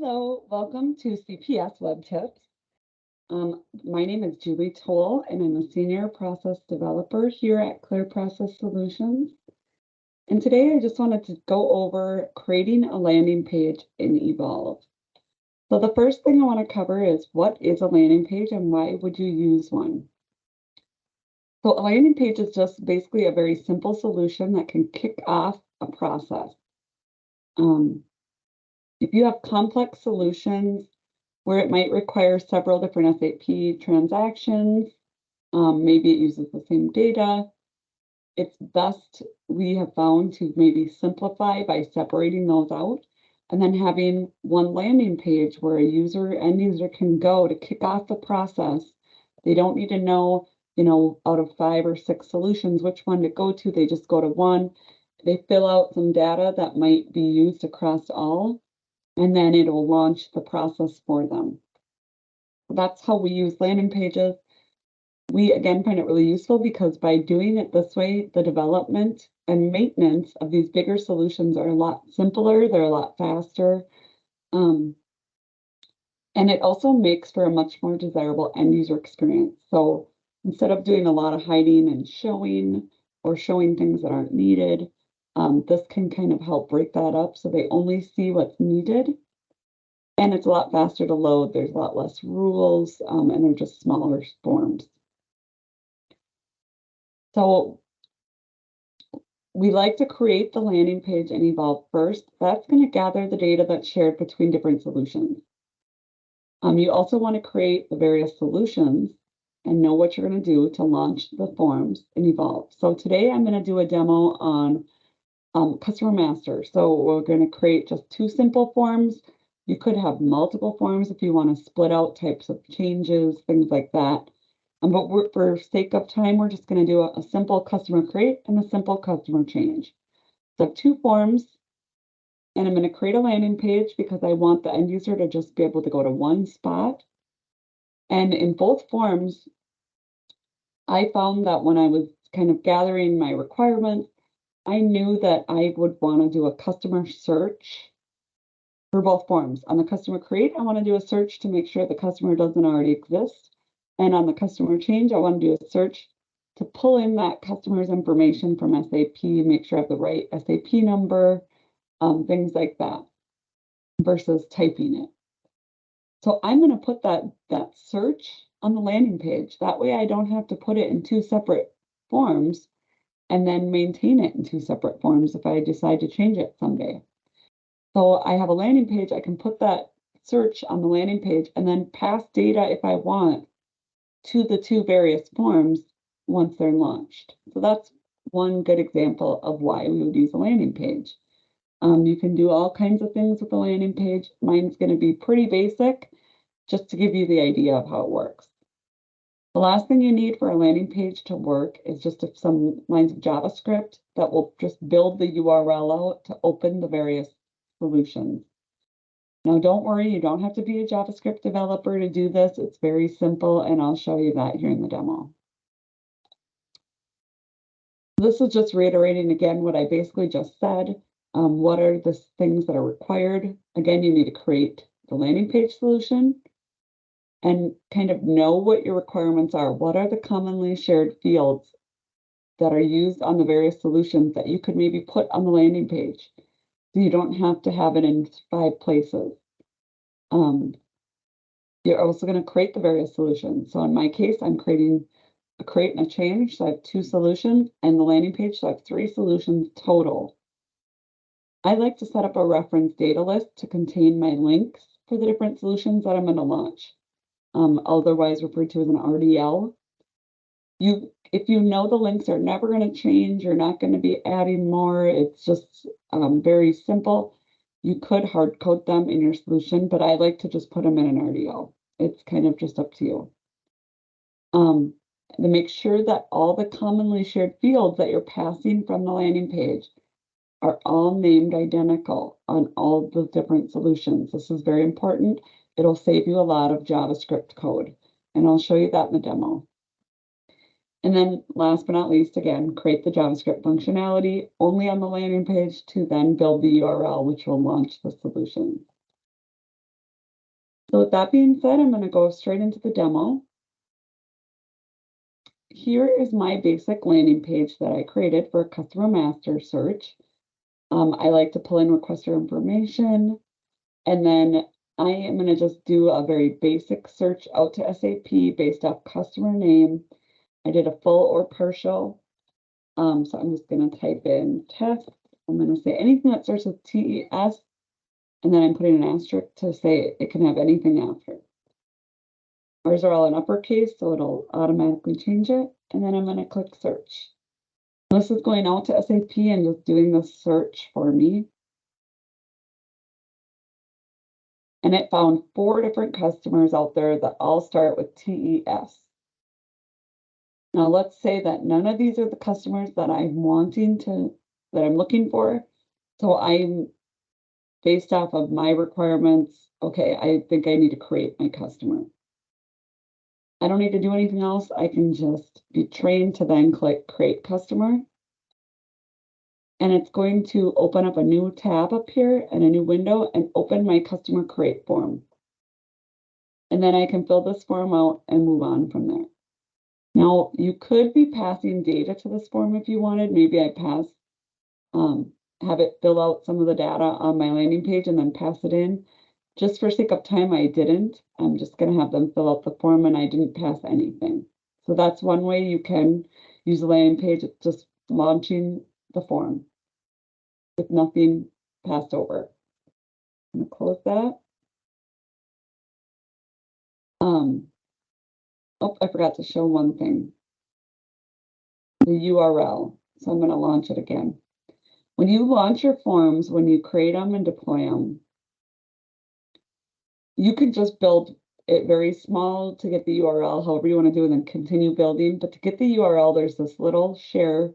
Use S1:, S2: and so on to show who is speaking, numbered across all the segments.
S1: Hello, welcome to CPS WebTips. My name is Julie Toll, and I'm a senior process developer here at Clear Process Solutions. And today I just wanted to go over creating a landing page in Evolve. So the first thing I want to cover is what is a landing page and why would you use one? So a landing page is just basically a very simple solution that can kick off a process. If you have complex solutions where it might require several different SAP transactions, maybe it uses the same data, it's best, we have found, to maybe simplify by separating those out and then having one landing page where a end user can go to kick off the process. They don't need to know, out of 5 or 6 solutions, which one to go to. They just go to one. They fill out some data that might be used across all, and then it'll launch the process for them. That's how we use landing pages. We again find it really useful because by doing it this way, the development and maintenance of these bigger solutions are a lot simpler, they're a lot faster. And it also makes for a much more desirable end user experience. So instead of doing a lot of hiding and showing or showing things that aren't needed, this can kind of help break that up so they only see what's needed. And it's a lot faster to load. There's a lot less rules, and they're just smaller forms. So we like to create the landing page in Evolve first. That's going to gather the data that's shared between different solutions. You also want to create the various solutions and know what you're going to do to launch the forms in Evolve. So today I'm going to do a demo on Customer Master. So we're going to create just 2 simple forms. You could have multiple forms if you want to split out types of changes, things like that. But for sake of time, we're just going to do a simple customer create and a simple customer change. So 2 forms, and I'm going to create a landing page because I want the end user to just be able to go to one spot. And in both forms, I found that when I was kind of gathering my requirements, I knew that I would want to do a customer search for both forms. On the customer create, I want to do a search to make sure the customer doesn't already exist. And on the customer change, I want to do a search to pull in that customer's information from SAP, make sure I have the right SAP number, things like that, versus typing it. So I'm going to put that search on the landing page. That way I don't have to put it in 2 separate forms and then maintain it in 2 separate forms if I decide to change it someday. So I have a landing page, I can put that search on the landing page and then pass data if I want to the 2 various forms once they're launched. So that's one good example of why we would use a landing page. You can do all kinds of things with the landing page. Mine's going to be pretty basic, just to give you the idea of how it works. The last thing you need for a landing page to work is just some lines of JavaScript that will just build the URL out to open the various solutions. Now, don't worry, you don't have to be a JavaScript developer to do this. It's very simple, and I'll show you that here in the demo. This is just reiterating again what I basically just said. What are the things that are required? Again, you need to create the landing page solution and kind of know what your requirements are. What are the commonly shared fields that are used on the various solutions that you could maybe put on the landing page? So you don't have to have it in 5 places. You're also going to create the various solutions. So in my case, I'm creating a create and a change. So I have 2 solutions, and the landing page, so I have 3 solutions total. I like to set up a reference data list to contain my links for the different solutions that I'm going to launch, otherwise referred to as an RDL. If you know the links are never going to change, you're not going to be adding more, it's just very simple. You could hard code them in your solution, but I like to just put them in an RDL. It's kind of just up to you. To make sure that all the commonly shared fields that you're passing from the landing page are all named identical on all the different solutions. This is very important. It'll save you a lot of JavaScript code, and I'll show you that in the demo. And then last but not least, again, create the JavaScript functionality only on the landing page to then build the URL, which will launch the solution. So with that being said, I'm going to go straight into the demo. Here is my basic landing page that I created for a customer master search. I like to pull in requester information, and then I am going to just do a very basic search out to SAP based off customer name. I did a full or partial. So I'm just going to type in test. I'm going to say anything that starts with TES, and then I'm putting an asterisk to say it can have anything after. Ours are all in uppercase, so it'll automatically change it. And then I'm going to click search. This is going out to SAP and just doing the search for me. And it found 4 different customers out there that all start with TES. Now let's say that none of these are the customers that I'm looking for. So I'm based off of my requirements, okay, I think I need to create my customer. I don't need to do anything else. I can just be trained to then click create customer. And it's going to open up a new tab up here and a new window and open my customer create form. And then I can fill this form out and move on from there. Now, you could be passing data to this form if you wanted. Maybe I have it fill out some of the data on my landing page and then pass it in. Just for sake of time, I didn't. I'm just going to have them fill out the form, and I didn't pass anything. So that's one way you can use a landing page. It's just launching the form with nothing passed over. I'm going to close that. Oh, I forgot to show one thing. The URL. So I'm going to launch it again. When you launch your forms, when you create them and deploy them, you can just build it very small to get the URL, however you want to do it, and then continue building. But to get the URL, there's this little share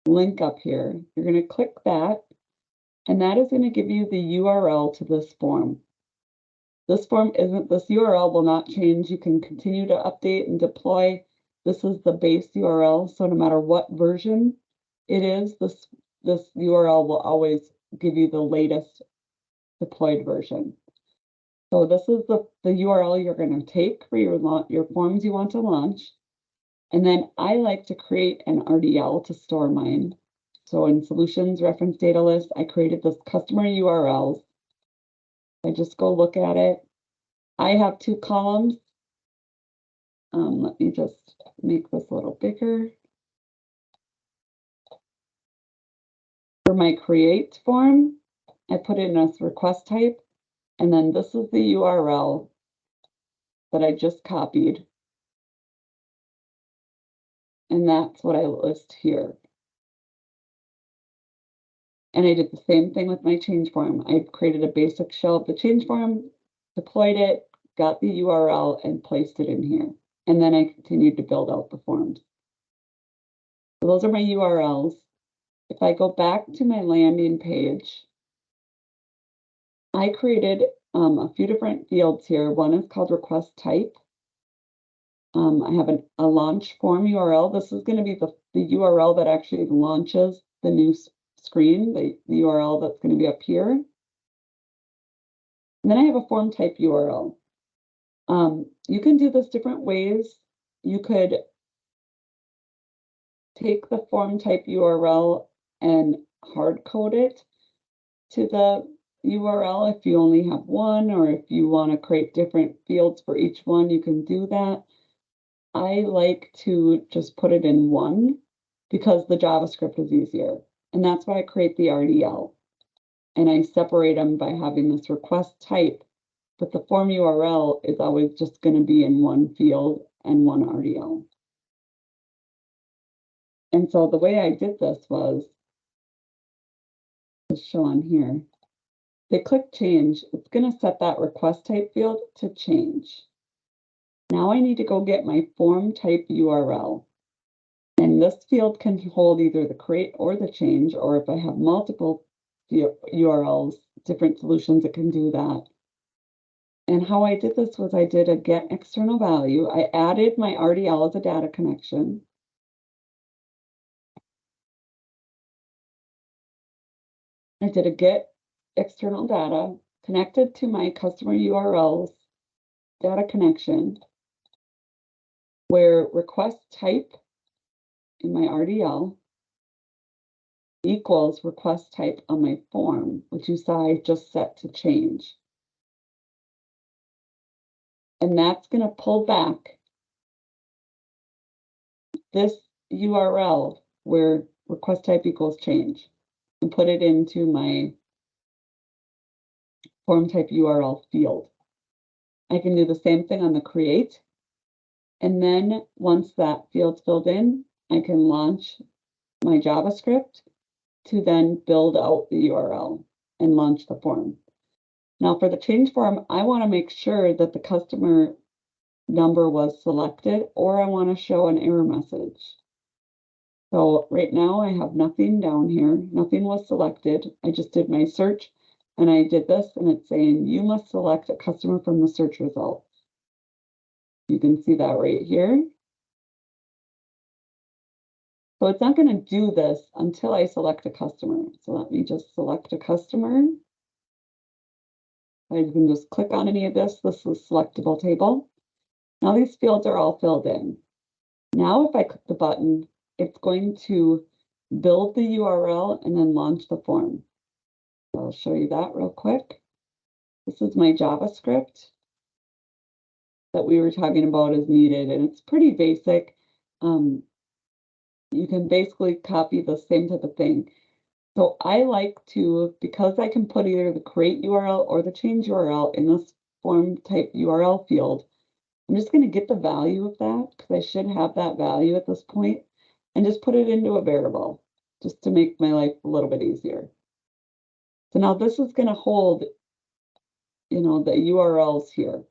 S1: link up here. You're going to click that, and that is going to give you the URL to this form. This URL will not change. You can continue to update and deploy. This is the base URL. So no matter what version it is, this URL will always give you the latest deployed version. So this is the URL you're going to take for your forms you want to launch. And then I like to create an RDL to store mine. So in Solutions Reference Data List, I created this customer URLs. I just go look at it. I have 2 columns. Let me just make this a little bigger. For my create form, I put in a request type, and then this is the URL that I just copied. And that's what I list here. And I did the same thing with my change form. I created a basic shell of the change form, deployed it, got the URL, and placed it in here. And then I continued to build out the forms. So those are my URLs. If I go back to my landing page, I created a few different fields here. One is called request type. I have a launch form URL. This is going to be the URL that actually launches the new screen, the URL that's going to be up here. And then I have a form type URL. You can do this different ways. You could take the form type URL and hard code it to the URL if you only have one, or if you want to create different fields for each one, you can do that. I like to just put it in one because the JavaScript is easier. And that's why I create the RDL. And I separate them by having this request type, but the form URL is always just going to be in one field and one RDL. And so the way I did this was, to show on here, they click change. It's going to set that request type field to change. Now I need to go get my form type URL. And this field can hold either the create or the change, or if I have multiple URLs, different solutions, it can do that. And how I did this was I did a get external value. I added my RDL as a data connection. I did a get external data connected to my customer URLs data connection where request type in my RDL equals request type on my form, which you saw I just set to change. And that's going to pull back this URL where request type equals change and put it into my form type URL field. I can do the same thing on the create. And then once that field's filled in, I can launch my JavaScript to then build out the URL and launch the form. Now for the change form, I want to make sure that the customer number was selected, or I want to show an error message. So right now I have nothing down here. Nothing was selected. I just did my search and I did this and it's saying you must select a customer from the search results. You can see that right here. So it's not going to do this until I select a customer. So let me just select a customer. I can just click on any of this. This is a selectable table. Now these fields are all filled in. Now if I click the button, it's going to build the URL and then launch the form. So I'll show you that real quick. This is my JavaScript that we were talking about as needed, and it's pretty basic. You can basically copy the same type of thing. So I like to, because I can put either the create URL or the change URL in this form type URL field, I'm just going to get the value of that because I should have that value at this point and just put it into a variable just to make my life a little bit easier. So now this is going to hold, the URLs here.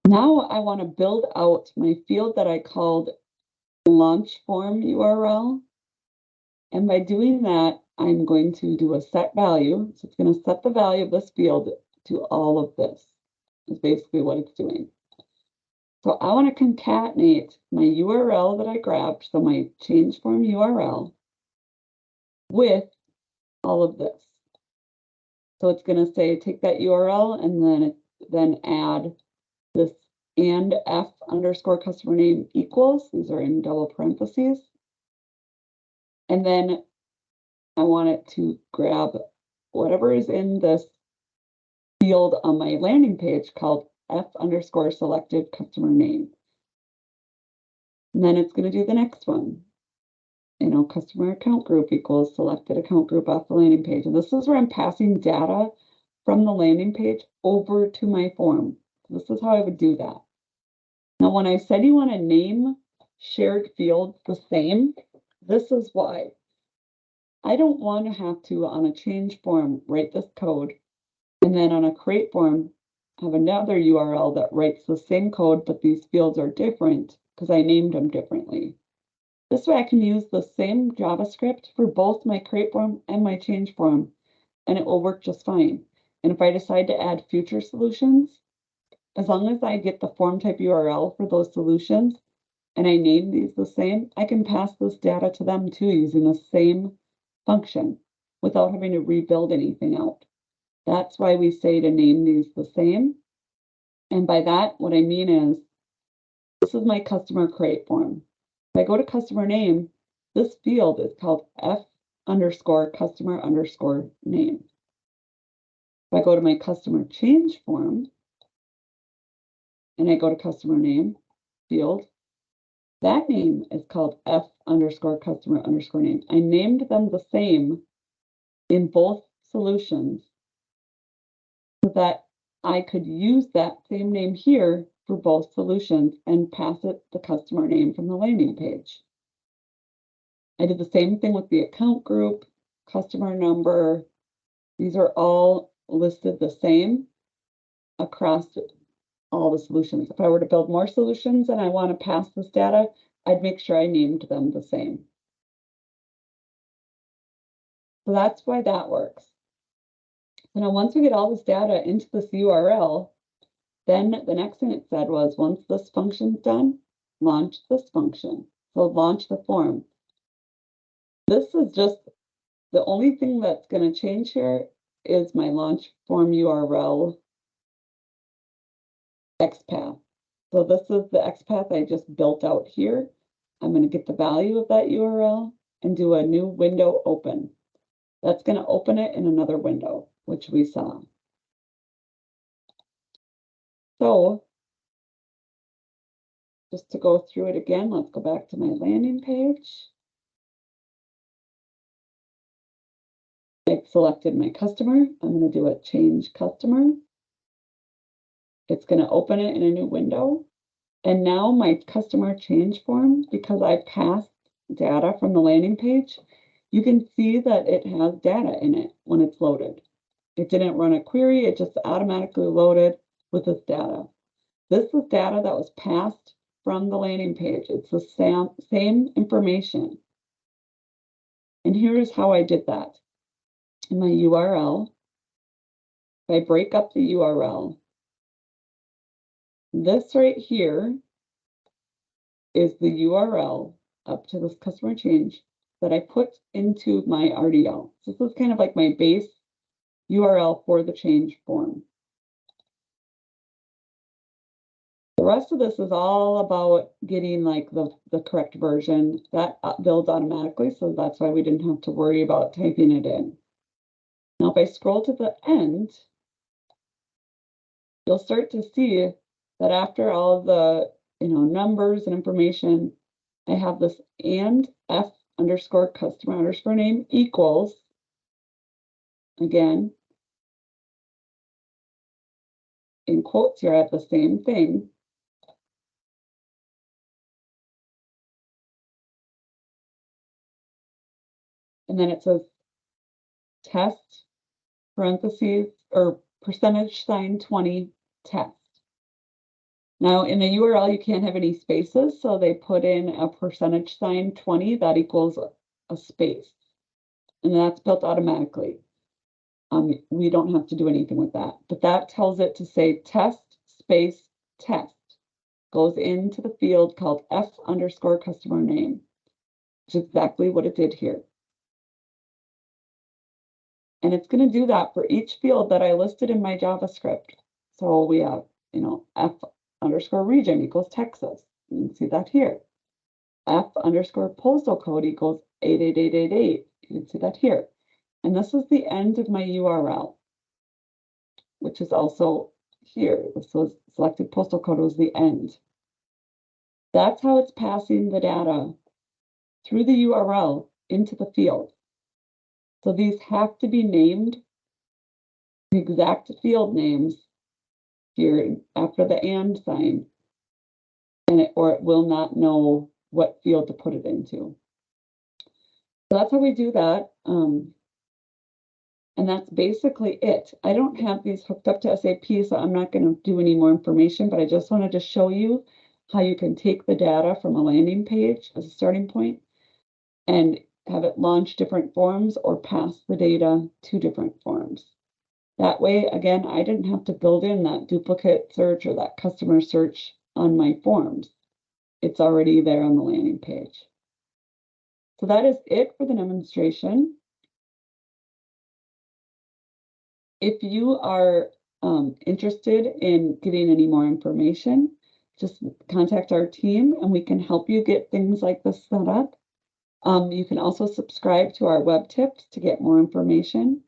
S1: Now I want to build out my field that I called launch form URL. And by doing that, I'm going to do a set value. So it's going to set the value of this field to all of this, is basically what it's doing. So I want to concatenate my URL that I grabbed, so my change form URL, with all of this. So it's going to say take that URL and then add this and f underscore customer name equals. These are in double parentheses. And then I want it to grab whatever is in this field on my landing page called f underscore selected customer name. And then it's going to do the next one. Customer account group equals selected account group off the landing page. And this is where I'm passing data from the landing page over to my form. This is how I would do that. Now, when I said you want to name shared fields the same, this is why. I don't want to have to, on a change form, write this code, and then on a create form, have another URL that writes the same code, but these fields are different because I named them differently. This way I can use the same JavaScript for both my create form and my change form, and it will work just fine. And if I decide to add future solutions, as long as I get the form type URL for those solutions and I name these the same, I can pass this data to them too using the same function without having to rebuild anything out. That's why we say to name these the same. And by that, what I mean is, this is my customer create form. If I go to customer name, this field is called f underscore customer underscore name. If I go to my customer change form and I go to customer name field, that name is called f underscore customer underscore name. I named them the same in both solutions so that I could use that same name here for both solutions and pass it the customer name from the landing page. I did the same thing with the account group, customer number. These are all listed the same across all the solutions. If I were to build more solutions and I want to pass this data, I'd make sure I named them the same. So that's why that works. So now once we get all this data into this URL, then the next thing it said was, once this function's done, launch this function. So launch the form. This is just the only thing that's going to change here is my launch form URL XPath. So this is the XPath I just built out here. I'm going to get the value of that URL and do a new window open. That's going to open it in another window, which we saw. So just to go through it again, let's go back to my landing page. I've selected my customer. I'm going to do a change customer. It's going to open it in a new window. And now my customer change form, because I passed data from the landing page, you can see that it has data in it when it's loaded. It didn't run a query, it just automatically loaded with this data. This is data that was passed from the landing page. It's the same information. And here's how I did that. In my URL, if I break up the URL, this right here is the URL up to this customer change that I put into my RDL. So this is kind of like my base URL for the change form. The rest of this is all about getting like the correct version. That builds automatically, so that's why we didn't have to worry about typing it in. Now, if I scroll to the end, you'll start to see that after all the numbers and information, I have this and F underscore customer underscore name equals, again, in quotes here, I have the same thing. And then it says test, parentheses, or percentage sign 20 test. Now in the URL, you can't have any spaces, so they put in a percentage sign 20 that equals a space. And that's built automatically. We don't have to do anything with that, but that tells it to say test space test. Goes into the field called F underscore customer name, which is exactly what it did here. And it's going to do that for each field that I listed in my JavaScript. So we have, F underscore region equals Texas. You can see that here. F underscore postal code equals 88888. You can see that here. And this is the end of my URL, which is also here. This was selected postal code was the end. That's how it's passing the data through the URL into the field. So these have to be named, the exact field names here after the and sign, or it will not know what field to put it into. So that's how we do that. And that's basically it. I don't have these hooked up to SAP, so I'm not going to do any more information, but I just wanted to show you how you can take the data from a landing page as a starting point and have it launch different forms or pass the data to different forms. That way, again, I didn't have to build in that duplicate search or that customer search on my forms. It's already there on the landing page. So that is it for the demonstration. If you are interested in getting any more information, just contact our team and we can help you get things like this set up. You can also subscribe to our web tips to get more information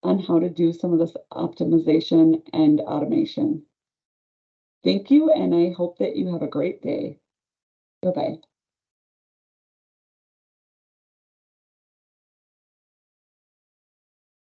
S1: on how to do some of this optimization and automation. Thank you, and I hope that you have a great day. Bye-bye.